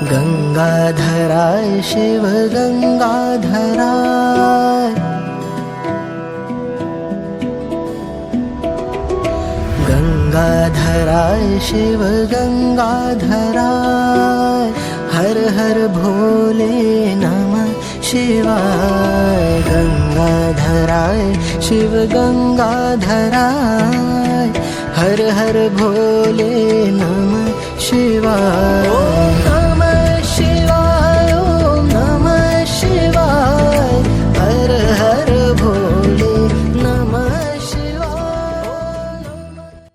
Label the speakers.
Speaker 1: गंगाधराय शिव गंगाधराय, गंगाधराय शिव गंगाधराय, हर हर भोले नमः शिवाय। गंगाधराय शिव गंगाधराय, हर हर भोले नमः शिवाय।